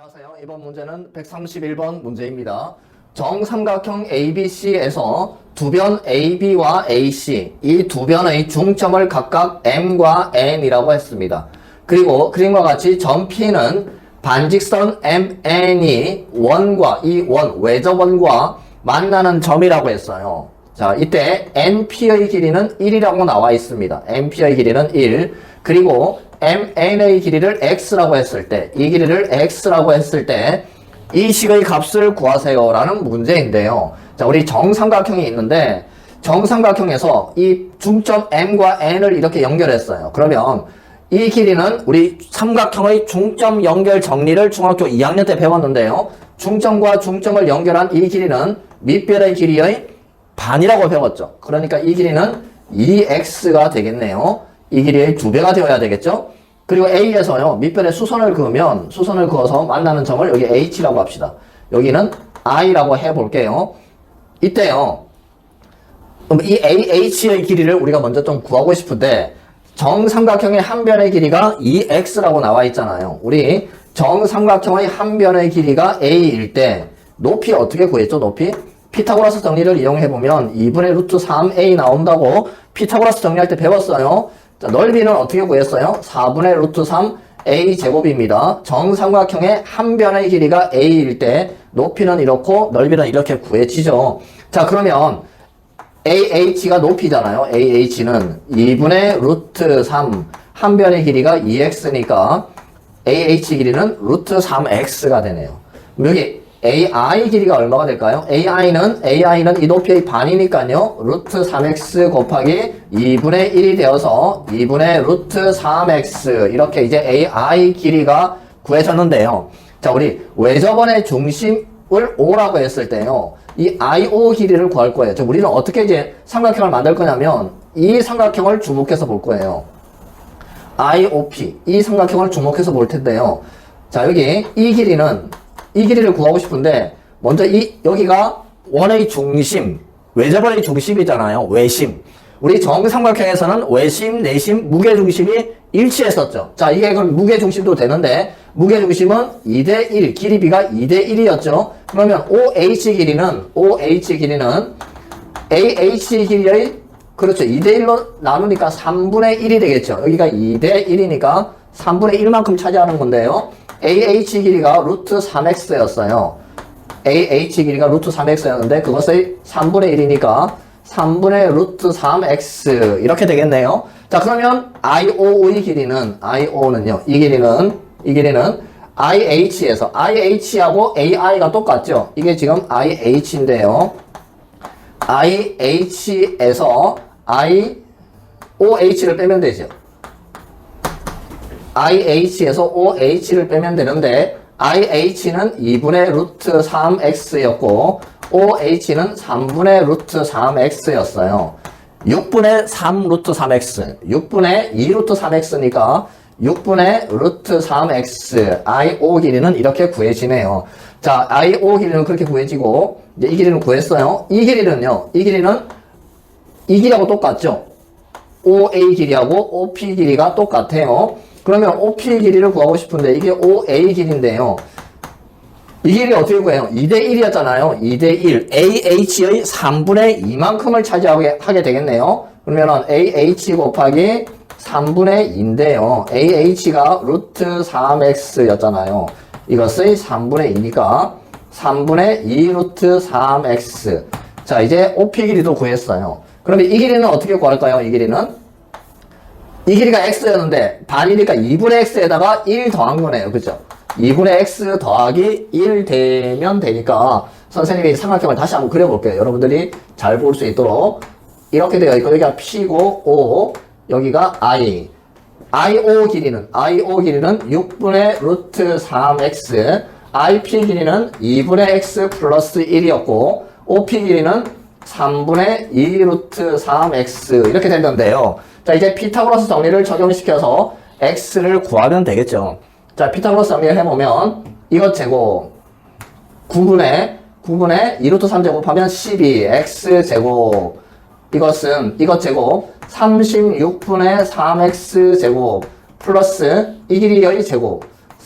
안녕하세요. 이번 문제는 131번 문제입니다. 정삼각형 ABC에서 두 변 AB와 AC, 이 두 변의 중점을 각각 M과 N이라고 했습니다. 그리고 그림과 같이 점 P는 반직선 MN이 원과 이 원, 외접원과 만나는 점이라고 했어요. 자, 이때 NP의 길이는 1이라고 나와 있습니다. NP의 길이는 1. 그리고 MN의 길이를 X라고 했을 때, 이 길이를 X라고 했을 때, 이 식의 값을 구하세요. 라는 문제인데요. 자, 우리 정삼각형이 있는데, 정삼각형에서 이 중점 M과 N을 이렇게 연결했어요. 그러면 이 길이는 우리 삼각형의 중점 연결 정리를 중학교 2학년 때 배웠는데요. 중점과 중점을 연결한 이 길이는 밑변의 길이의 반이라고 배웠죠. 그러니까 이 길이는 2x가 되겠네요. 이 길이의 2배가 되어야 되겠죠. 그리고 A에서요, 밑변에 수선을 그으면, 수선을 그어서 만나는 점을 여기 H라고 합시다. 여기는 I라고 해볼게요. 이때요, 그럼 이 AH의 길이를 우리가 먼저 좀 구하고 싶은데, 정삼각형의 한 변의 길이가 2x라고 나와 있잖아요. 우리 정삼각형의 한 변의 길이가 A일 때, 높이 어떻게 구했죠, 높이? 피타고라스 정리를 이용해보면 2분의 루트 3a 나온다고 피타고라스 정리할 때 배웠어요. 자, 넓이는 어떻게 구했어요? 4분의 루트 3a 제곱입니다. 정삼각형의 한 변의 길이가 a일 때 높이는 이렇고 넓이는 이렇게 구해지죠. 자, 그러면 ah가 높이잖아요. ah는 2분의 루트 3 한 변의 길이가 2x니까 ah 길이는 루트 3x가 되네요. 여기 AI 길이가 얼마가 될까요? AI는 이 높이의 반이니까요. 루트 3x 곱하기 2분의 1이 되어서 2분의 루트 3x 이렇게 이제 AI 길이가 구해졌는데요. 자, 우리 외접원의 중심을 O라고 했을 때요. 이 IO 길이를 구할 거예요. 자, 우리는 어떻게 이제 삼각형을 만들 거냐면 이 삼각형을 주목해서 볼 거예요. IOP 이 삼각형을 주목해서 볼 텐데요. 자, 여기 이 길이를 구하고 싶은데 먼저 여기가 원의 중심, 외접원의 중심이잖아요. 외심. 우리 정삼각형에서는 외심, 내심, 무게중심이 일치했었죠. 자, 이게 그럼 무게중심도 되는데 무게중심은 2대1, 길이비가 2대1이었죠. 그러면 OH 길이는 AH 길이의 그렇죠. 2대1로 나누니까 3분의 1이 되겠죠. 여기가 2대1이니까 3분의 1만큼 차지하는 건데요. AH 길이가 루트 3x였어요. AH 길이가 루트 3x였는데 그것의 3분의 1이니까 3분의 루트 3x 이렇게 되겠네요. 자, 그러면 IO의 길이는 이 길이는 IH에서 IH하고 AI가 똑같죠. 이게 지금 IH인데요. IH에서 OH를 빼면 되죠. IH에서 OH를 빼면 되는데 IH는 2분의 루트 3x였고 OH는 3분의 루트 3x였어요. 6분의 3 루트 3x 6분의 2 루트 3x니까 6분의 루트 3x IO 길이는 이렇게 구해지네요. 자, IO 길이는 그렇게 구해지고 이제 이 길이는 구했어요. 이 길이는요. 이 길이하고 똑같죠. OA 길이하고 OP 길이가 똑같아요. 그러면 OP 길이를 구하고 싶은데 이게 OA 길이인데요. 이 길이 어떻게 구해요? 2대1이었잖아요. 2대1. AH의 3분의 2만큼을 차지하게 되겠네요. 그러면 AH 곱하기 3분의 2인데요. AH가 루트 3x였잖아요. 이것의 3분의 2니까 3분의 2 루트 3x. 자, 이제 OP 길이도 구했어요. 그러면 이 길이는 어떻게 구할까요? 이 길이가 x였는데 반이니까 2분의 x에다가 1 더한 거네요. 그죠? 2분의 x 더하기 1 되면 되니까 선생님이 삼각형을 다시 한번 그려볼게요. 여러분들이 잘 볼 수 있도록 이렇게 되어 있고 여기가 p고 o 여기가 i IO 길이는 6분의 루트 3x IP 길이는 2분의 x 플러스 1이었고 OP 길이는 3분의 2 루트 3x 이렇게 됐는데요. 자, 이제 피타고라스 정리를 적용시켜서 x를 구하면 되겠죠. 자, 피타고라스 정리를 해보면 이것 제곱 9분의 2 루트 3 제곱하면 12 x 제곱 이것 제곱 36분의 3x 제곱 플러스 이 길이의 제곱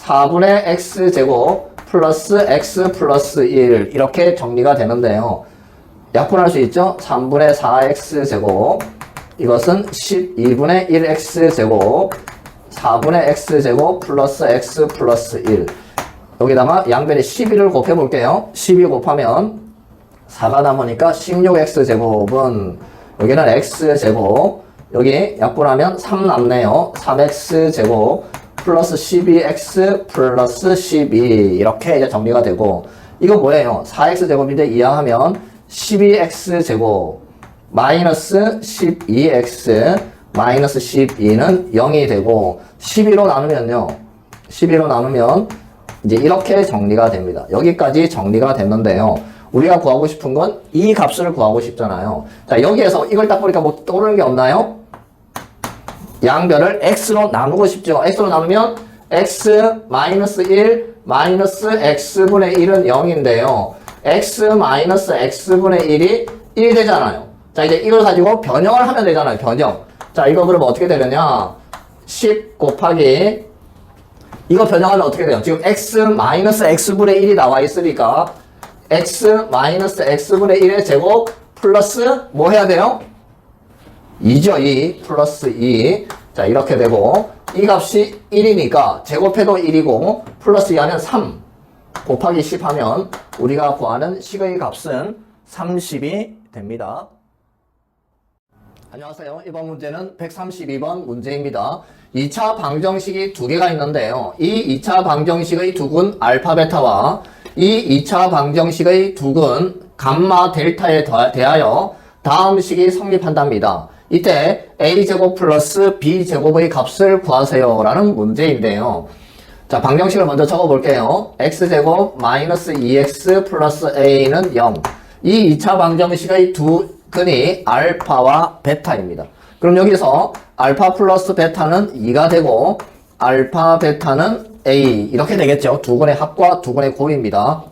4분의 x제곱 플러스 x 플러스 1 이렇게 정리가 되는데요. 약분할 수 있죠? 3분의 4x제곱 이것은 12분의 1x제곱 4분의 x제곱 플러스 x 플러스 1 여기다가 양변에 12를 곱해볼게요. 12 곱하면 4가 남으니까 16x제곱은 여기는 x제곱 여기 약분하면 3 남네요. 3x제곱 플러스 12x 플러스 12 이렇게 이제 정리가 되고 이거 뭐예요? 4x제곱인데 이항하면 12x제곱 마이너스 12x 마이너스 12는 0이 되고 12로 나누면요. 12로 나누면 이제 이렇게 정리가 됩니다. 여기까지 정리가 됐는데요. 우리가 구하고 싶은 건 이 값을 구하고 싶잖아요. 자, 여기에서 이걸 딱 보니까 뭐 떠오르는 게 없나요? 양변을 x로 나누고 싶죠. x로 나누면 x 마이너스 1 마이너스 x분의 1은 0인데요. x 마이너스 x분의 1이 1 되잖아요. 자, 이제 이걸 가지고 변형을 하면 되잖아요. 변형. 자, 이거 그러면 어떻게 되느냐? 10 곱하기 이거 변형하면 어떻게 돼요? 지금 x 마이너스 x분의 1이 나와 있으니까 x 마이너스 x분의 1의 제곱 플러스 뭐 해야 돼요? 2죠. 2 플러스 2. 자, 이렇게 되고 이 값이 1이니까 제곱해도 1이고 플러스 2 하면 3 곱하기 10 하면 우리가 구하는 식의 값은 30이 됩니다. 안녕하세요. 이번 문제는 132번 문제입니다. 2차 방정식이 두 개가 있는데요. 이 2차 방정식의 두근 알파 베타와 이 2차 방정식의 두근 감마 델타에 대하여 다음 식이 성립한답니다. 이때 a제곱 플러스 b제곱의 값을 구하세요 라는 문제인데요. 자, 방정식을 먼저 적어볼게요. x제곱 마이너스 2x 플러스 a는 0. 이 2차 방정식의 두 근이 알파와 베타입니다. 그럼 여기서 알파 플러스 베타는 2가 되고 알파 베타는 a 이렇게 되겠죠. 두 근의 합과 두 근의 곱입니다.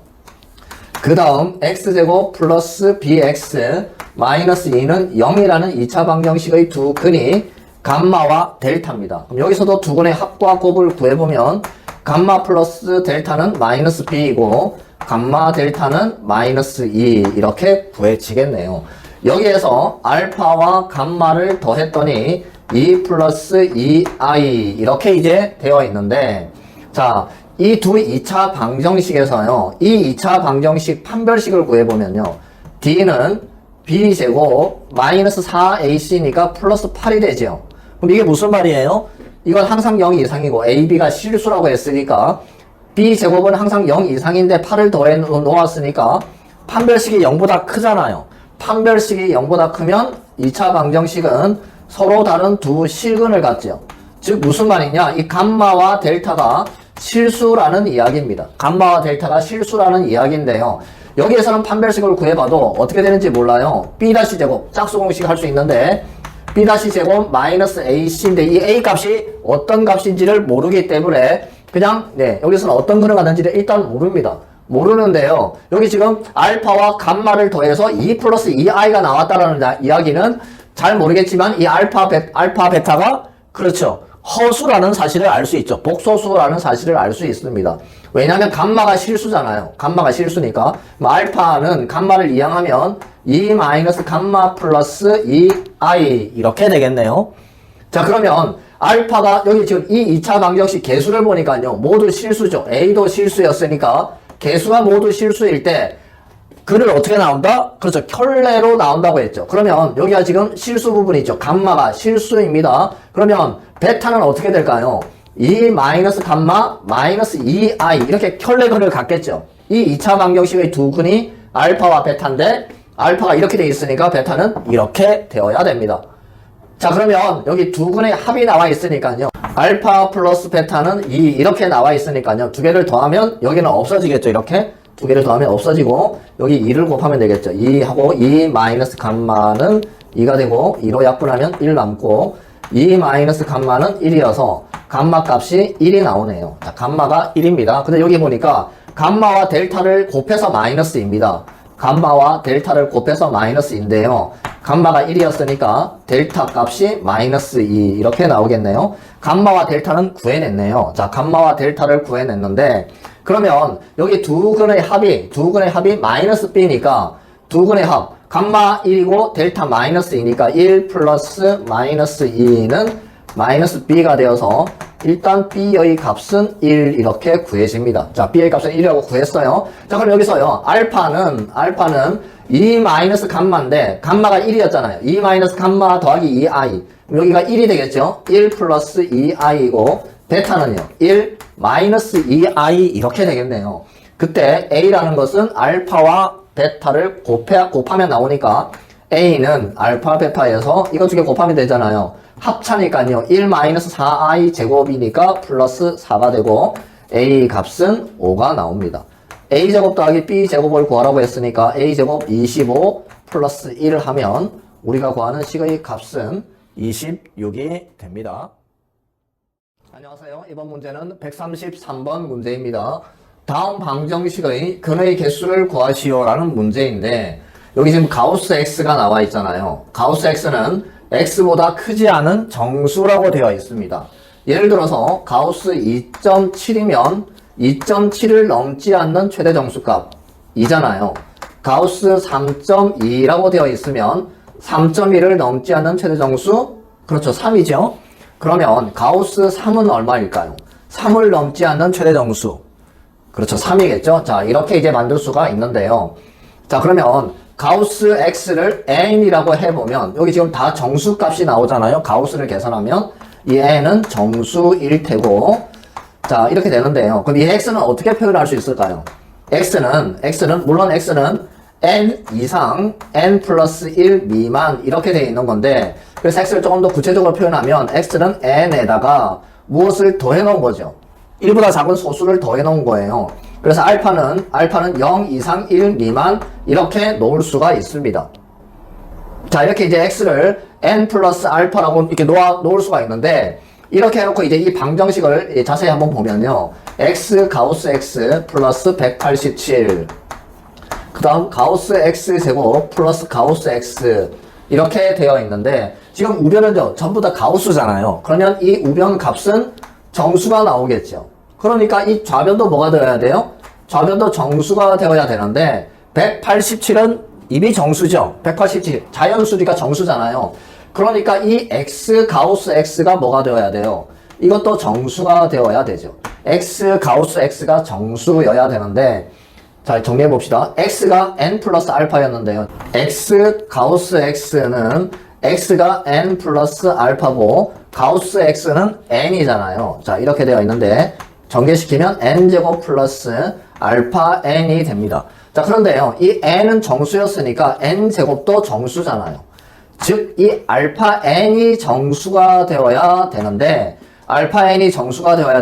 그 다음 x제곱 플러스 bx 마이너스 2는 0이라는 2차 방정식의 두 근이 감마와 델타입니다. 그럼 여기서도 두 근의 합과 곱을 구해보면 감마 플러스 델타는 마이너스 b이고 감마 델타는 마이너스 2 이렇게 구해지겠네요. 여기에서 알파와 감마를 더했더니 2 플러스 2i 이렇게 이제 되어 있는데 자, 이 두 2차 방정식에서요. 이 2차 방정식 판별식을 구해보면요. d는 b제곱 마이너스 4ac니까 플러스 8이 되죠. 그럼 이게 무슨 말이에요? 이건 항상 0 이상이고 ab가 실수라고 했으니까 b제곱은 항상 0 이상인데 8을 더해 놓았으니까 판별식이 0보다 크잖아요. 판별식이 0보다 크면 2차 방정식은 서로 다른 두 실근을 갖죠. 즉 무슨 말이냐? 이 감마와 델타가 실수라는 이야기입니다. 감마와 델타가 실수라는 이야기인데요. 여기에서는 판별식을 구해봐도 어떻게 되는지 몰라요. b-제곱 짝수공식 할 수 있는데 b-제곱 마이너스 ac인데 이 a 값이 어떤 값인지를 모르기 때문에 그냥 여기서는 어떤 근을 갖는지를 일단 모릅니다. 모르는데요. 여기 지금 알파와 감마를 더해서 2 플러스 2i가 나왔다라는 이야기는 잘 모르겠지만 이 알파 베타가 그렇죠. 허수라는 사실을 알 수 있죠. 복소수라는 사실을 알 수 있습니다. 왜냐하면 감마가 실수잖아요. 감마가 실수니까 알파는 감마를 이항하면 2 마이너스 감마 플러스 2i 이렇게 되겠네요. 자, 그러면 알파가 여기 지금 이 2차 방정식 개수를 보니까요. 모두 실수죠. a도 실수였으니까 개수가 모두 실수일 때 근을 어떻게 나온다? 그렇죠. 켤레로 나온다고 했죠. 그러면 여기가 지금 실수 부분이 있죠. 감마가 실수입니다. 그러면 베타는 어떻게 될까요? 2 마이너스 감마 마이너스 2i 이렇게 켤레 근을 갖겠죠. 이 2차 방정식의 두 근이 알파와 베타인데 알파가 이렇게 돼 있으니까 베타는 이렇게 되어야 됩니다. 자, 그러면 여기 두 근의 합이 나와 있으니까요. 알파 플러스 베타는 2 이렇게 나와 있으니까요. 두 개를 더하면 여기는 없어지겠죠. 이렇게 두 개를 더하면 없어지고 여기 2를 곱하면 되겠죠. 2하고 2 마이너스 감마는 2가 되고 2로 약분하면 1 남고 2 마이너스 감마는 1이어서 감마 값이 1이 나오네요. 자, 감마가 1입니다. 근데 여기 보니까 감마와 델타를 곱해서 마이너스입니다. 감마와 델타를 곱해서 마이너스인데요. 감마가 1이었으니까 델타 값이 마이너스 2 이렇게 나오겠네요. 감마와 델타는 구해냈네요. 자, 감마와 델타를 구해냈는데 그러면 여기 두 근의 합이 마이너스 b니까 두 근의 합 감마 1이고 델타 마이너스 2니까 1 플러스 마이너스 2는 마이너스 b가 되어서 일단 b의 값은 1 이렇게 구해집니다. 자, b의 값은 1이라고 구했어요. 자, 그럼 여기서요. 알파는 2 마이너스 감마인데 감마가 1이었잖아요. 2 마이너스 감마 더하기 2i 여기가 1이 되겠죠. 1 플러스 2i고 베타는요. 1 마이너스 2i 이렇게 되겠네요. 그때 a라는 것은 알파와 베타를 곱하면 나오니까 a는 알파 베타에서 이거 두 개 곱하면 되잖아요. 합차니까요. 1 마이너스 4i 제곱이니까 플러스 4가 되고 a 값은 5가 나옵니다. a제곱 더하기 b제곱을 구하라고 했으니까 a제곱 25 플러스 1을 하면 우리가 구하는 식의 값은 26이 됩니다. 안녕하세요. 이번 문제는 133번 문제입니다. 다음 방정식의 근의 개수를 구하시오라는 문제인데 여기 지금 가우스 x가 나와 있잖아요. 가우스 x는 x보다 크지 않은 정수라고 되어 있습니다. 예를 들어서 가우스 2.7이면 2.7을 넘지 않는 최대 정수값 이잖아요. 가우스 3.2라고 되어 있으면 3.1을 넘지 않는 최대 정수 그렇죠. 3이죠. 그러면 가우스 3은 얼마일까요? 3을 넘지 않는 최대 정수 그렇죠. 3이겠죠. 자, 이렇게 이제 만들 수가 있는데요. 자, 그러면 가우스 x를 n이라고 해보면 여기 지금 다 정수값이 나오잖아요. 가우스를 계산하면 이 n은 정수일 테고 자, 이렇게 되는데요. 그럼 이 x는 어떻게 표현할 수 있을까요? 물론 x는 n 이상, n 플러스 1 미만 이렇게 되어 있는 건데 그래서 x를 조금 더 구체적으로 표현하면 x는 n에다가 무엇을 더해 놓은 거죠? 1보다 작은 소수를 더해 놓은 거예요. 그래서 알파는 0 이상 1 미만 이렇게 놓을 수가 있습니다. 자, 이렇게 이제 x를 n 플러스 알파라고 이렇게 놓을 수가 있는데 이렇게 해놓고 이제 이 방정식을 자세히 한번 보면요. x 가우스 x 플러스 187 그 다음 가우스 x 제곱 플러스 가우스 x 이렇게 되어 있는데 지금 우변은요 전부 다 가우스잖아요. 그러면 이 우변 값은 정수가 나오겠죠. 그러니까 이 좌변도 뭐가 되어야 돼요? 좌변도 정수가 되어야 되는데 187은 이미 정수죠. 187 자연수니까 정수잖아요. 그러니까 이 x 가우스 x가 뭐가 되어야 돼요? 이것도 정수가 되어야 되죠. x 가우스 x가 정수여야 되는데 자, 정리해 봅시다. x가 n 플러스 알파였는데요. x 가우스 x는 x가 n 플러스 알파고 가우스 x는 n이잖아요. 자, 이렇게 되어 있는데 전개시키면 n제곱 플러스 알파 n이 됩니다. 자, 그런데요. 이 n은 정수였으니까 n제곱도 정수잖아요. 즉, 이 알파 n이 정수가 되어야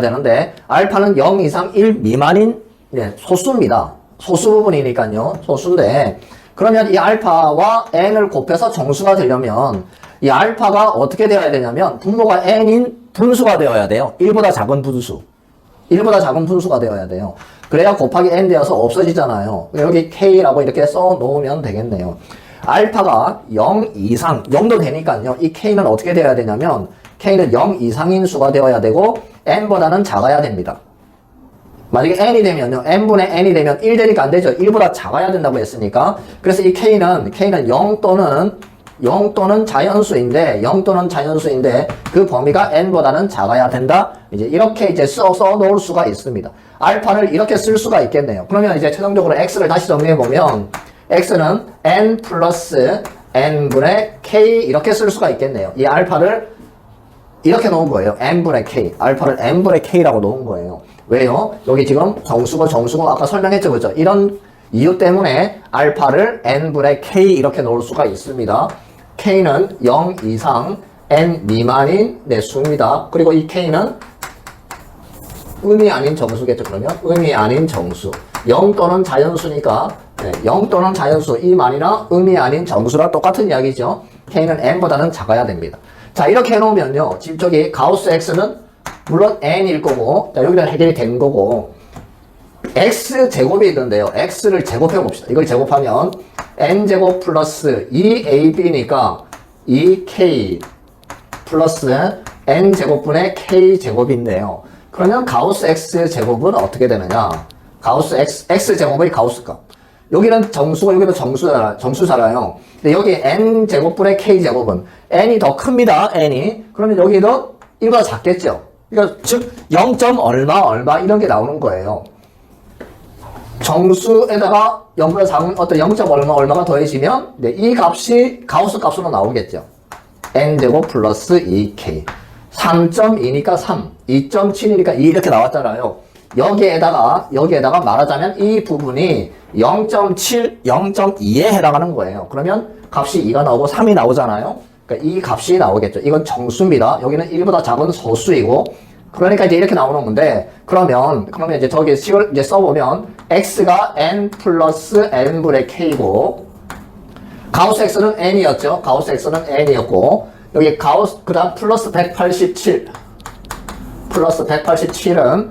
되는데 알파는 0 이상 1 미만인 소수입니다. 소수 부분이니까요. 소수인데 그러면 이 알파와 n을 곱해서 정수가 되려면 이 알파가 어떻게 되어야 되냐면 분모가 n인 분수가 되어야 돼요. 1보다 작은 분수가 되어야 돼요. 그래야 곱하기 n 되어서 없어지잖아요. 여기 k라고 이렇게 써 놓으면 되겠네요. 알파가 0 이상 0도 되니까요. 이 k는 어떻게 되어야 되냐면 k는 0 이상인 수가 되어야 되고 n보다는 작아야 됩니다. 만약에 n이 되면요. n분의 n이 되면 1 되니까 안 되죠. 1보다 작아야 된다고 했으니까. 그래서 이 k는 0 또는 자연수인데 그 범위가 n보다는 작아야 된다. 이제 이렇게 이제 써 놓을 수가 있습니다. 알파를 이렇게 쓸 수가 있겠네요. 그러면 이제 최종적으로 x를 다시 정리해 보면 x는 n 플러스 n분의 k 이렇게 쓸 수가 있겠네요. 이 알파를 이렇게 놓은 거예요. n분의 k. 알파를 n분의 k라고 놓은 거예요. 왜요? 여기 지금 정수고 아까 설명했죠. 그죠? 이런 이유 때문에 알파를 n분의 k 이렇게 놓을 수가 있습니다. k는 0 이상 n 미만인 수입니다. 그리고 이 k는 의미 아닌 정수겠죠. 그러면 의미 아닌 정수. 0 또는 자연수니까 0 또는 자연수 이 말이나 의미 아닌 정수랑 똑같은 이야기죠. k는 n보다는 작아야 됩니다. 자, 이렇게 해놓으면요. 지금 저기 가우스 x는 물론 n일 거고, 자, 여기다 해결이 된 거고, x 제곱이 있는데요. x를 제곱해 봅시다. 이걸 제곱하면 n제곱 플러스 2ab니까 2k 플러스 n제곱분의 k제곱인데요. 그러면 가우스 x제곱은 어떻게 되느냐? 가우스 x제곱의 가우스값. 여기는 정수고 여기는 정수잖아요. 근데 여기 n제곱분의 k제곱은 n이 더 큽니다. n이. 그러면 여기도 1보다 작겠죠. 그러니까 즉 0. 얼마 이런 게 나오는 거예요. 정수에다가 0보다 작은 어떤 0. 얼마가 더해지면 이 값이 가우스 값으로 나오겠죠. n제곱 플러스 2k. 3.2니까 3, 2.7이니까 2 이렇게 나왔잖아요. 여기에다가 말하자면 이 부분이 0.7, 0.2에 해당하는 거예요. 그러면 값이 2가 나오고 3이 나오잖아요. 그러니까 이 값이 나오겠죠. 이건 정수입니다. 여기는 1보다 작은 소수이고, 그러니까 이제 이렇게 나오는 건데, 그러면 이제 저기 식을 이제 써보면, x가 n 플러스 n분의 k고, 가우스 x는 n이었죠. 가우스 x는 n이었고, 여기 가우스, 그 다음 플러스 187. 플러스 187은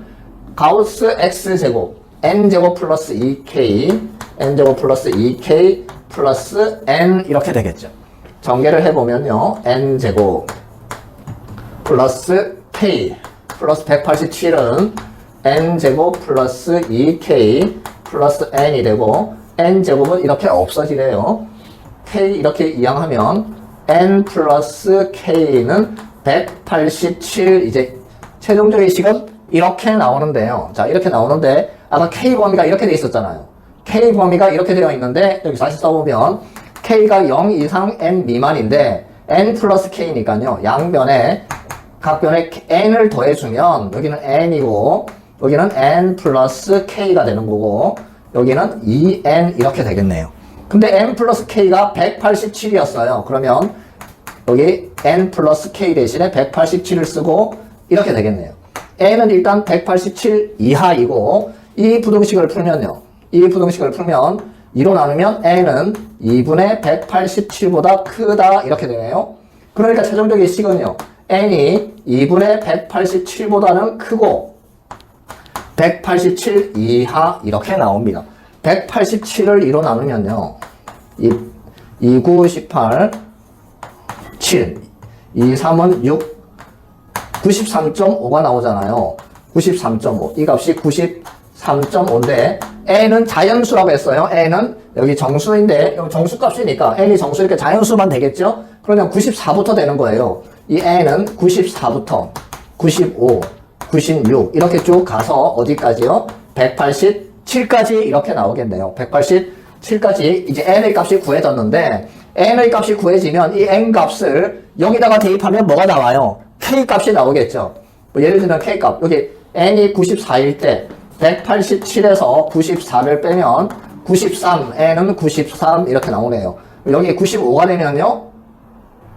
가우스 x제곱, n제곱 플러스 2k, n제곱 플러스 2k 플러스 n 이렇게 되겠죠. 전개를 해보면요. n제곱 플러스 k 플러스 187은 n제곱 플러스 2k 플러스 n이 되고, n제곱은 이렇게 없어지래요. k 이렇게 이항하면 n 플러스 k는 187, 이제 최종적인 식은 이렇게 나오는데요. 자, 이렇게 나오는데 아까 k 범위가 이렇게 돼 있었잖아요. k 범위가 이렇게 되어 있는데 여기 다시 써보면 k가 0 이상 n 미만인데 n 플러스 k니까요. 양변에 각 변에 n을 더해주면 여기는 n이고 여기는 n 플러스 k가 되는 거고 여기는 2n 이렇게 되겠네요. 근데 n 플러스 k가 187이었어요. 그러면 여기 n 플러스 k 대신에 187을 쓰고 이렇게 되겠네요. n은 일단 187 이하이고 이 부등식을 풀면요. 이 부등식을 풀면 2로 나누면 n은 2분의 187보다 크다 이렇게 되네요. 그러니까 최종적인 식은요. n이 2분의 187보다는 크고 187 이하 이렇게 나옵니다. 187을 2로 나누면요. 2, 9, 18, 7, 2, 3은 6, 93.5가 나오잖아요. 93.5. 이 값이 93.5인데 n은 자연수라고 했어요. n은 여기 정수인데 여기 정수값이니까 n이 정수니까 자연수만 되겠죠? 그러면 94부터 되는 거예요. 이 n은 94부터 95, 96 이렇게 쭉 가서 어디까지요? 187까지 이렇게 나오겠네요. 187까지 이제 n의 값이 구해졌는데 n의 값이 구해지면 이 n 값을 여기다가 대입하면 뭐가 나와요? k 값이 나오겠죠. 뭐 예를 들면 k 값 여기 n이 94일 때 187에서 94를 빼면 93, n은 93 이렇게 나오네요. 여기 95가 되면요.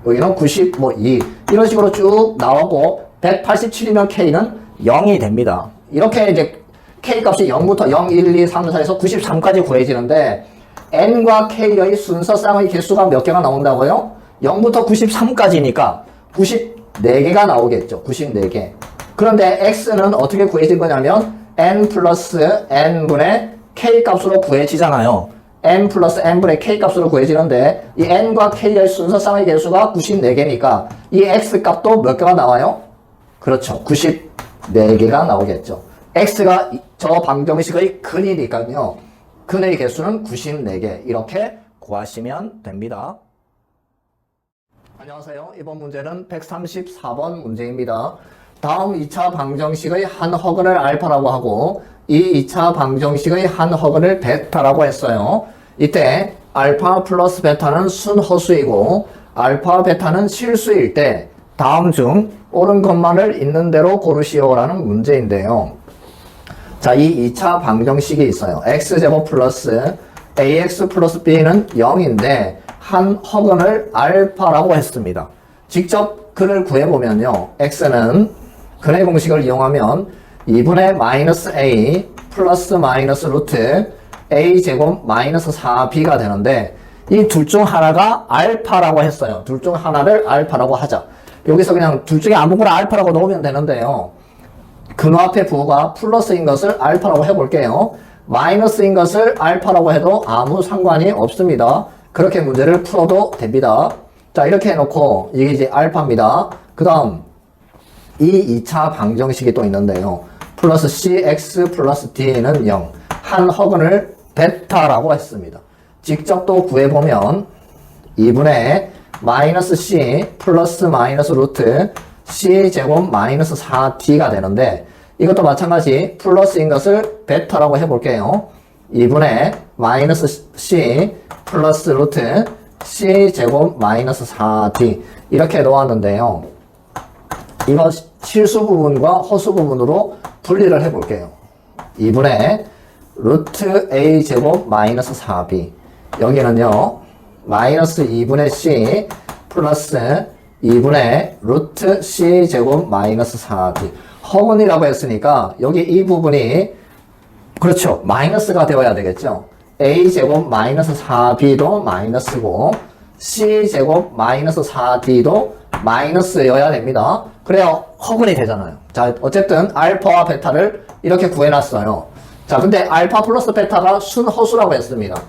여기는 92 이런 식으로 쭉 나오고 187이면 k는 0이 됩니다. 이렇게 이제 k 값이 0부터 0, 1, 2, 3, 4에서 93까지 구해지는데 n과 k의 순서쌍의 개수가 몇 개가 나온다고요? 0부터 93까지니까 94개가 나오겠죠. 94개. 그런데 x는 어떻게 구해진 거냐면 n 플러스 n분의 k 값으로 구해지잖아요. n 플러스 n분의 k 값으로 구해지는데 이 n과 k의 순서쌍의 개수가 94개니까 이 x 값도 몇 개가 나와요? 그렇죠. 94개가 나오겠죠. x가 저 방정식의 근이니까요. 근의 개수는 94개 이렇게 구하시면 됩니다. 안녕하세요. 이번 문제는 134번 문제입니다. 다음 2차 방정식의 한 허근을 알파라고 하고 이 2차 방정식의 한 허근을 베타라고 했어요. 이때 알파 플러스 베타는 순허수이고 알파 베타는 실수일 때 다음 중 옳은 것만을 있는 대로 고르시오라는 문제인데요. 자, 이 2차 방정식이 있어요. x제곱 플러스 ax 플러스 b는 0인데 한 허근을 알파라고 했습니다. 직접 근을 구해보면요. x는 근의 공식을 이용하면 2분의 마이너스 a 플러스 마이너스 루트 a 제곱 마이너스 4b가 되는데 이 둘 중 하나가 알파라고 했어요. 둘 중 하나를 알파라고 하자. 여기서 그냥 둘 중에 아무거나 알파라고 넣으면 되는데요. 근호 앞에 부호가 플러스인 것을 알파라고 해볼게요. 마이너스인 것을 알파라고 해도 아무 상관이 없습니다. 그렇게 문제를 풀어도 됩니다. 자, 이렇게 해놓고 이게 이제 알파입니다. 그 다음 이 2차 방정식이 또 있는데요. 플러스 cx 플러스 d는 0. 한 허근을 베타라고 했습니다. 직접 또 구해보면 2분의 마이너스 c 플러스 마이너스 루트 c 제곱 마이너스 4d가 되는데 이것도 마찬가지 플러스인 것을 베타라고 해볼게요. 2분의 마이너스 c 플러스 루트 c 제곱 마이너스 4d 이렇게 놓았는데요. 이거 실수 부분과 허수 부분으로 분리를 해볼게요. 2분의 루트 a 제곱 마이너스 4b 여기는요 마이너스 2분의 c 플러스 2분의 루트 c 제곱 마이너스 4d 허근이라고 했으니까 여기 이 부분이 그렇죠 마이너스가 되어야 되겠죠. a 제곱 마이너스 4b도 마이너스고 c 제곱 마이너스 4d도 마이너스여야 됩니다. 그래야 허근이 되잖아요. 자, 어쨌든 알파와 베타를 이렇게 구해놨어요. 자, 근데 알파 플러스 베타가 순허수라고 했습니다.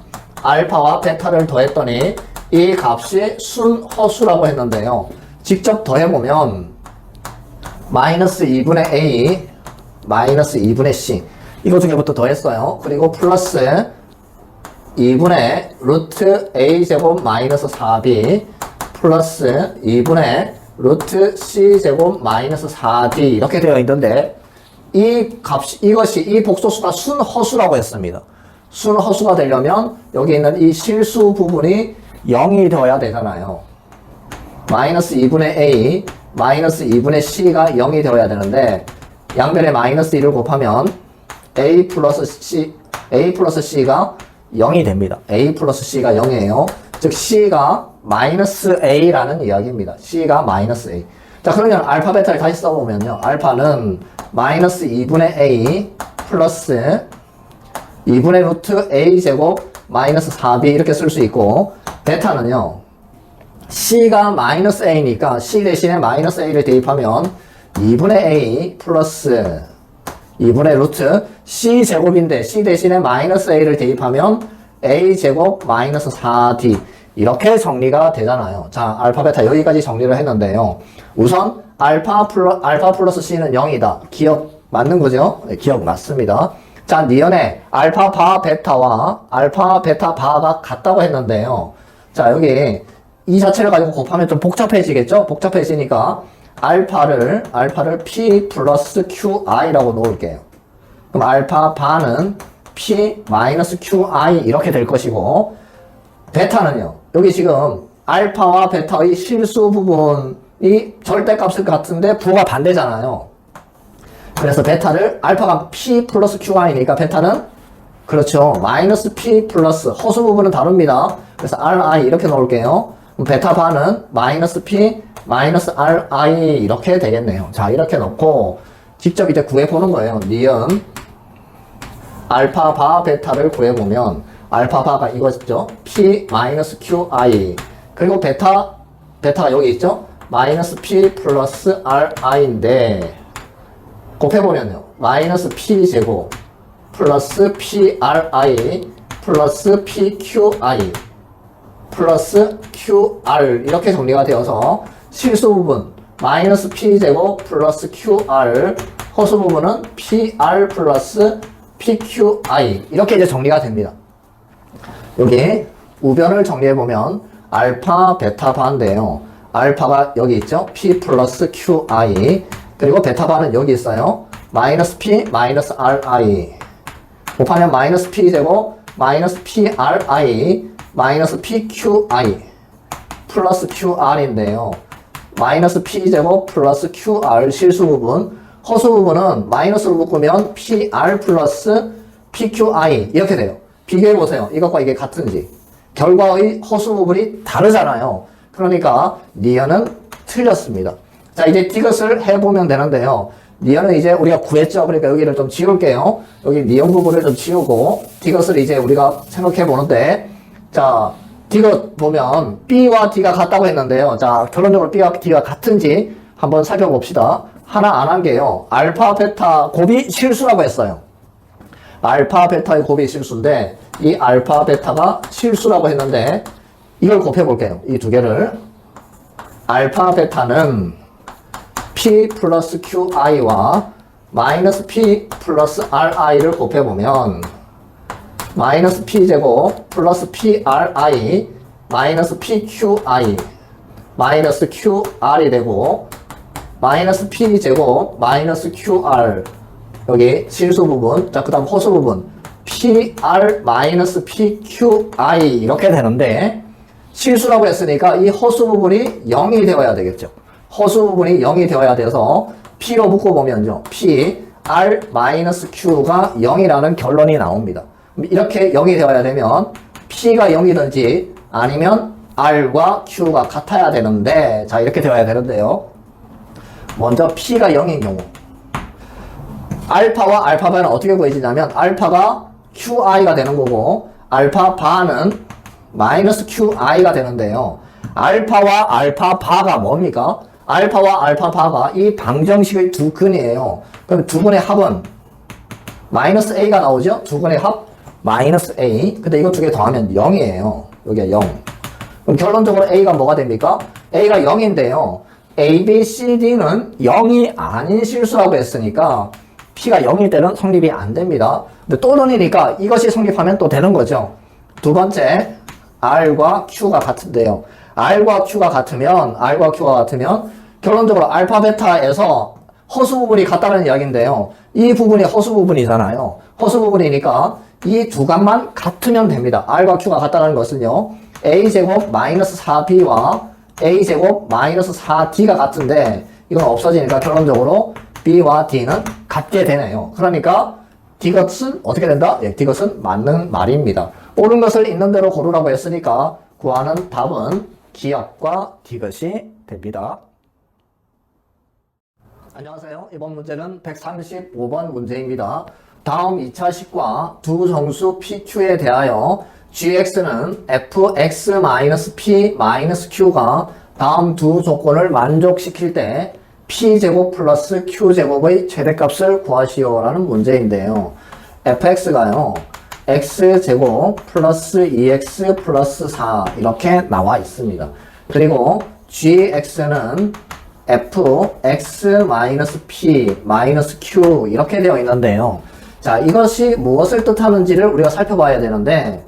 알파와 베타를 더했더니 이 값이 순허수라고 했는데요. 직접 더해보면 마이너스 2분의 a 마이너스 2분의 c 이거 중에부터 더했어요. 그리고 플러스 2분의 루트 a 제곱 마이너스 4b 플러스 2분의 루트 c 제곱 마이너스 4d 이렇게 되어 있는데 이 복소수가 순허수라고 했습니다. 순허수가 되려면 여기 있는 이 실수 부분이 0이 되어야 되잖아요. 마이너스 2분의 a 마이너스 2분의 c가 0이 되어야 되는데 양변에 마이너스 1을 곱하면 a 플러스 c가 0이 됩니다. a 플러스 c가 0이에요. 즉 c가 마이너스 a라는 이야기입니다. c가 마이너스 a. 자, 그러면 알파 베타를 다시 써보면요. 알파는 마이너스 2분의 a 플러스 2분의 루트 a 제곱 마이너스 4b 이렇게 쓸 수 있고 베타는요. c가 마이너스 a니까 c 대신에 마이너스 a를 대입하면 2분의 a 플러스 2분의 루트 c 제곱인데 c 대신에 마이너스 a를 대입하면 a 제곱 마이너스 4d 이렇게 정리가 되잖아요. 자, 알파 베타 여기까지 정리를 했는데요. 우선 알파 플러스 c는 0이다. 기억 맞는 거죠? 네, 기억 맞습니다. 자, 니은에 알파 바 베타와 알파 베타 바가 같다고 했는데요. 자, 여기 이 자체를 가지고 곱하면 좀 복잡해지겠죠? 복잡해지니까 알파를 p 플러스 qi라고 놓을게요. 그럼 알파 바는 p 마이너스 qi 이렇게 될 것이고 베타는요. 여기 지금 알파와 베타의 실수 부분이 절대값을 같은데 부호가 반대잖아요. 그래서 베타를 알파가 p 플러스 qi니까 베타는 그렇죠. 마이너스 p 플러스 허수 부분은 다릅니다. 그래서 ri 이렇게 놓을게요. 그럼 베타 바는 마이너스 p 마이너스 ri 이렇게 되겠네요. 자, 이렇게 놓고 직접 이제 구해보는 거예요. 니은 알파 바 베타를 구해보면 알파 바가 이거죠. p 마이너스 qi 그리고 베타가 여기 있죠. 마이너스 p 플러스 ri인데 곱해보면요. 마이너스 p 제곱 플러스 pri 플러스 pqi 플러스 qr 이렇게 정리가 되어서 실수 부분 마이너스 p 제곱 플러스 qr 허수 부분은 pr 플러스 pqi 이렇게 이제 정리가 됩니다. 여기 우변을 정리해보면 알파 베타 바인데요. 알파가 여기 있죠. p 플러스 qi 그리고 베타 바는 여기 있어요. 마이너스 p 마이너스 ri 곱하면 마이너스 p 제곱 마이너스 pri 마이너스 pqi 플러스 qr인데요. 마이너스 p 제곱 플러스 qr 실수 부분 허수 부분은 마이너스로 묶으면 pr 플러스 pqi 이렇게 돼요. 비교해보세요. 이것과 이게 같은지. 결과의 허수 부분이 다르잖아요. 그러니까 니은은 틀렸습니다. 자, 이제 디귿을 해보면 되는데요. 니은은 이제 우리가 구했죠. 그러니까 여기를 좀 지울게요. 여기 니은 부분을 좀 지우고 디귿을 이제 우리가 생각해 보는데 자, 디귿 보면 B와 D가 같다고 했는데요. 자, 결론적으로 B와 D가 같은지 한번 살펴봅시다. 하나 안 한 게요. 알파, 베타 곱이 실수라고 했어요. 알파, 베타의 곱이 실수인데 이 알파, 베타가 실수라고 했는데 이걸 곱해볼게요. 이 두 개를. 알파, 베타는 P 플러스 QI와 마이너스 P 플러스 RI를 곱해보면 마이너스 P제곱 플러스 PRI 마이너스 PQI 마이너스 QR이 되고 마이너스 P제곱 마이너스 QR 여기 실수 부분, 자, 그 다음 허수 부분 PR 마이너스 PQI 이렇게 되는데 실수라고 했으니까 이 허수 부분이 0이 되어야 되겠죠. 허수 부분이 0이 되어야 돼서 P로 묶어보면요. P, R 마이너스 Q가 0이라는 결론이 나옵니다. 이렇게 0이 되어야 되면 P가 0이든지 아니면 R과 Q가 같아야 되는데 자 이렇게 되어야 되는데요. 먼저 P가 0인 경우 알파와 알파바는 어떻게 구해지냐면 알파가 QI가 되는 거고 알파바는 마이너스 QI가 되는데요. 알파와 알파바가 뭡니까? 알파와 알파바가 이 방정식의 두 근이에요. 그럼 두 근의 합은 마이너스 A가 나오죠? 두 근의 합 마이너스 A. 근데 이거 두 개 더하면 0이에요. 여기가 0. 그럼 결론적으로 A가 뭐가 됩니까? A가 0인데요. A, B, C, D는 0이 아닌 실수라고 했으니까 P가 0일 때는 성립이 안 됩니다. 근데 또는이니까 이것이 성립하면 또 되는 거죠. 두 번째, R과 Q가 같은데요. R과 Q가 같으면 결론적으로 알파, 베타에서 허수 부분이 같다는 이야기인데요. 이 부분이 허수 부분이잖아요. 허수 부분이니까 이 두 값만 같으면 됩니다. R과 Q가 같다는 것은요. A제곱 마이너스 4B와 A제곱 마이너스 4D가 같은데 이건 없어지니까 결론적으로 B와 D는 같게 되네요. 그러니까 D것은 어떻게 된다? 예, D것은 맞는 말입니다. 옳은 것을 있는 대로 고르라고 했으니까 구하는 답은 기역과 D것이 됩니다. 안녕하세요. 이번 문제는 135번 문제입니다. 다음 2차식과 두 정수 PQ에 대하여 gx는 fx-p-q가 다음 두 조건을 만족시킬 때 p제곱 플러스 q제곱의 최대값을 구하시오라는 문제인데요. fx가요. x제곱 플러스 2x 플러스 4 이렇게 나와 있습니다. 그리고 gx는 fx-p-q 이렇게 되어 있는데요. 자, 이것이 무엇을 뜻하는지를 우리가 살펴봐야 되는데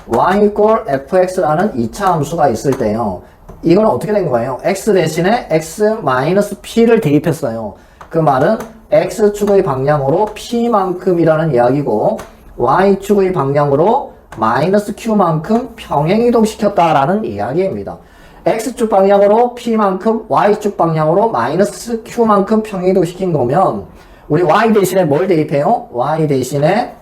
y equal fx라는 2차 함수가 있을 때요. 이건 어떻게 된 거예요? x 대신에 x-p를 대입했어요. 그 말은 x축의 방향으로 p만큼이라는 이야기고 y축의 방향으로 마이너스 q만큼 평행이동시켰다라는 이야기입니다. x축 방향으로 p만큼 y축 방향으로 마이너스 q만큼 평행이동시킨 거면 우리 y 대신에 뭘 대입해요? y 대신에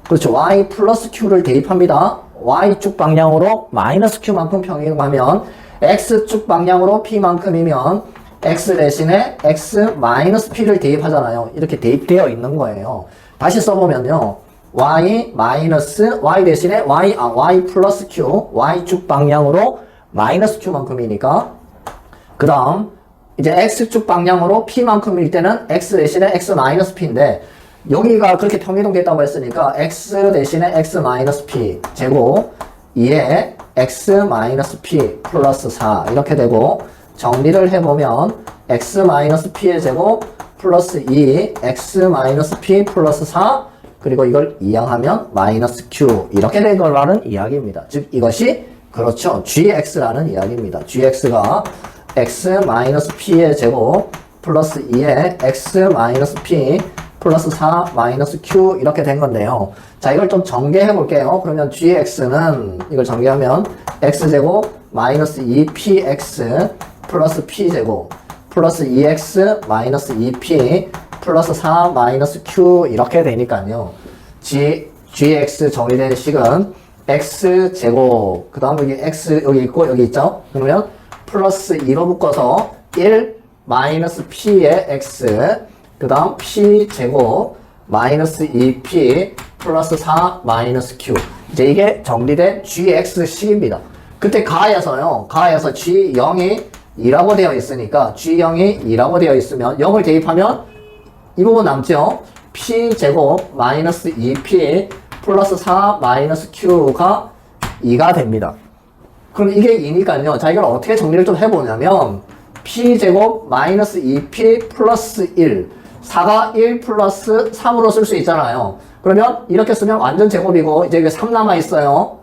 그렇죠. y 플러스 q를 대입합니다. y축 방향으로 마이너스 q만큼 평행이동하면 x축 방향으로 p만큼이면 x 대신에 x 마이너스 p를 대입하잖아요. 이렇게 대입되어 있는 거예요. 다시 써보면요. y 대신에 y 플러스 q y축 방향으로 마이너스 q만큼이니까 그 다음 이제 x축 방향으로 p만큼일 때는 x 대신에 x 마이너스 p인데 여기가 그렇게 평이동됐다고 했으니까 x 대신에 x 마이너스 p 제곱 2에 x 마이너스 p 플러스 4 이렇게 되고 정리를 해보면 x 마이너스 p의 제곱 플러스 2 x 마이너스 p 플러스 4 그리고 이걸 이항하면 마이너스 q 이렇게 된 거라는 이야기입니다. 즉 이것이 그렇죠. gx라는 이야기입니다. gx가 x-p의 제곱 플러스 2의 x-p 플러스 4 마이너스 q 이렇게 된 건데요. 자, 이걸 좀 전개해 볼게요. 그러면 gx는 이걸 전개하면 x제곱 마이너스 2px 플러스 p제곱 플러스 2x 마이너스 2p 플러스 4 마이너스 q 이렇게 되니까요. gx 정리된 식은 x제곱 그 다음 여기 x 여기 있고 여기 있죠. 그러면 플러스 2로 묶어서 1 마이너스 p의 x 그 다음 p제곱 마이너스 2p 플러스 4 마이너스 q 이제 이게 정리된 gx식입니다. 그때 가에서 g0이 2라고 되어 있으니까 g0이 2라고 되어 있으면 0을 대입하면 이 부분 남죠. P제곱 마이너스 2P 플러스 4 마이너스 Q가 2가 됩니다. 그럼 이게 2니까요. 자, 이걸 어떻게 정리를 좀 해보냐면 P제곱 마이너스 2P 플러스 1 4가 1 플러스 3으로 쓸 수 있잖아요. 그러면 이렇게 쓰면 완전 제곱이고 이제 이게 3 남아있어요.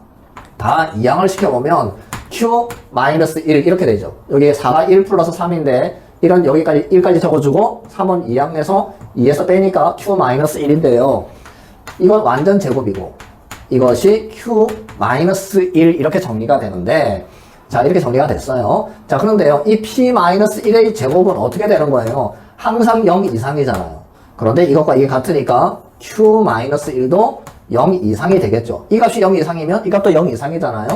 다 이항을 시켜보면 Q 마이너스 1 이렇게 되죠. 여기 4가 1 플러스 3인데 1은 여기까지 1까지 적어주고 3은 이항에서 2에서 빼니까 Q 마이너스 1인데요. 이건 완전 제곱이고 이것이 Q 마이너스 1 이렇게 정리가 되는데 자 이렇게 정리가 됐어요. 자 그런데요 이 P 마이너스 1의 제곱은 어떻게 되는 거예요? 항상 0 이상이잖아요. 그런데 이것과 이게 같으니까 Q 마이너스 1도 0 이상이 되겠죠. 이 값이 0 이상이면 이 값도 0 이상이잖아요.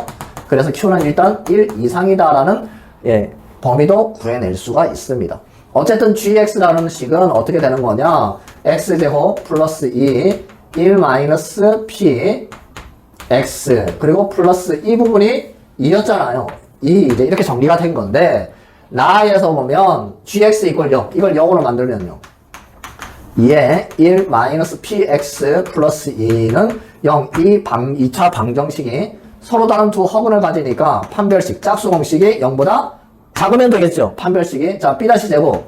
그래서 Q는 일단 1 이상이다라는 범위도 구해낼 수가 있습니다. 어쨌든 gx라는 식은 어떻게 되는 거냐? x제곱 플러스 2 1 마이너스 p x 그리고 플러스 이 부분이 2였잖아요. 이제 이렇게 정리가 된 건데 나에서 보면 gx 이걸 0 이걸 0으로 만들면요. 2에 1 마이너스 px 플러스 2는 0 2차 방정식이 서로 다른 두 허근을 가지니까 판별식 짝수 공식이 0보다 작으면 되겠죠. 판별식이 자 b-제곱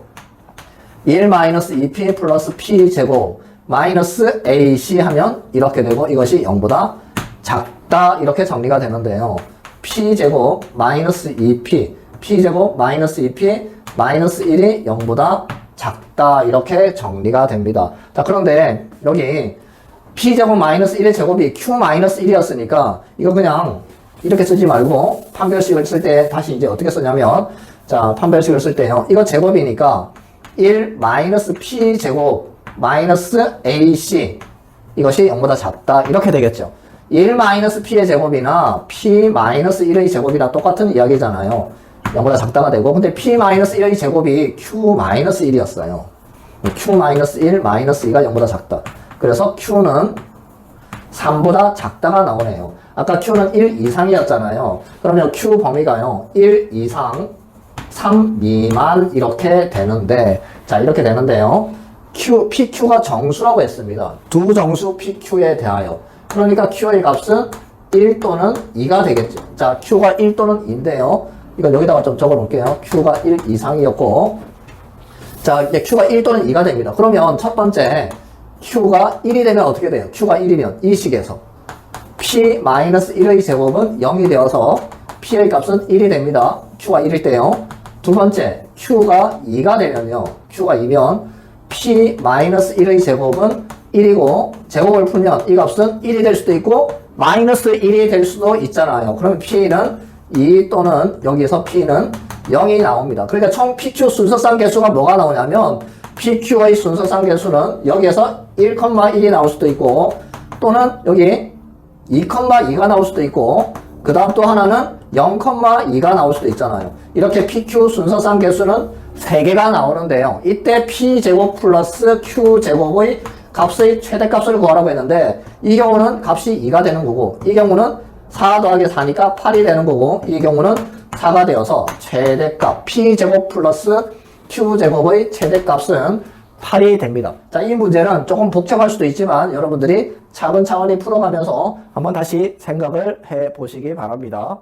1 마이너스 2p 플러스 p제곱 마이너스 ac 하면 이렇게 되고 이것이 0보다 작다 이렇게 정리가 되는데요. p제곱 마이너스 2p p제곱 마이너스 2p 마이너스 1이 0보다 작다 이렇게 정리가 됩니다. 자 그런데 여기 p제곱 마이너스 1의 제곱이 q 마이너스 1이었으니까 이거 그냥 이렇게 쓰지 말고 판별식을 쓸 때 다시 이제 어떻게 쓰냐면 자 판별식을 쓸 때요 이거 제곱이니까 1 마이너스 p제곱 마이너스 ac 이것이 0보다 작다 이렇게 되겠죠. 1 마이너스 p의 제곱이나 p 마이너스 1의 제곱이랑 똑같은 이야기잖아요. 0보다 작다가 되고 근데 p 마이너스 1의 제곱이 q 마이너스 1이었어요. q 마이너스 1 마이너스 2가 0보다 작다. 그래서 q는 3보다 작다가 나오네요. 아까 q는 1 이상이었잖아요. 그러면 q 범위가요 1 이상 3 미만 이렇게 되는데 자 이렇게 되는데요. PQ가 정수라고 했습니다. 두 정수 PQ에 대하여 그러니까 Q의 값은 1 또는 2가 되겠죠. 자 Q가 1 또는 2인데요. 이거 여기다가 좀 적어 놓을게요. Q가 1 이상이었고 자 이제 Q가 1 또는 2가 됩니다. 그러면 첫 번째 Q가 1이 되면 어떻게 돼요? Q가 1이면 이 식에서 P-1의 제곱은 0이 되어서 P의 값은 1이 됩니다. Q가 1일 때요. 두 번째 Q가 2가 되면요. Q가 2면 P-1의 제곱은 1이고 제곱을 풀면 이 값은 1이 될 수도 있고 마이너스 1이 될 수도 있잖아요. 그러면 P는 2 또는 여기서 P는 0이 나옵니다. 그러니까 총 PQ 순서상 개수가 뭐가 나오냐면 PQ의 순서상 개수는 여기에서 1,1이 나올 수도 있고 또는 여기 2,2가 나올 수도 있고 그 다음 또 하나는 0,2가 나올 수도 있잖아요. 이렇게 PQ 순서상 개수는 3개가 나오는데요. 이때 P제곱 플러스 Q제곱의 값의 최대값을 구하라고 했는데 이 경우는 값이 2가 되는 거고 이 경우는 4 더하기 4니까 8이 되는 거고 이 경우는 4가 되어서 최대값 P제곱 플러스 Q제곱의 최대값은 8이 됩니다. 자, 이 문제는 조금 복잡할 수도 있지만 여러분들이 차근차근히 풀어가면서 한번 다시 생각을 해 보시기 바랍니다.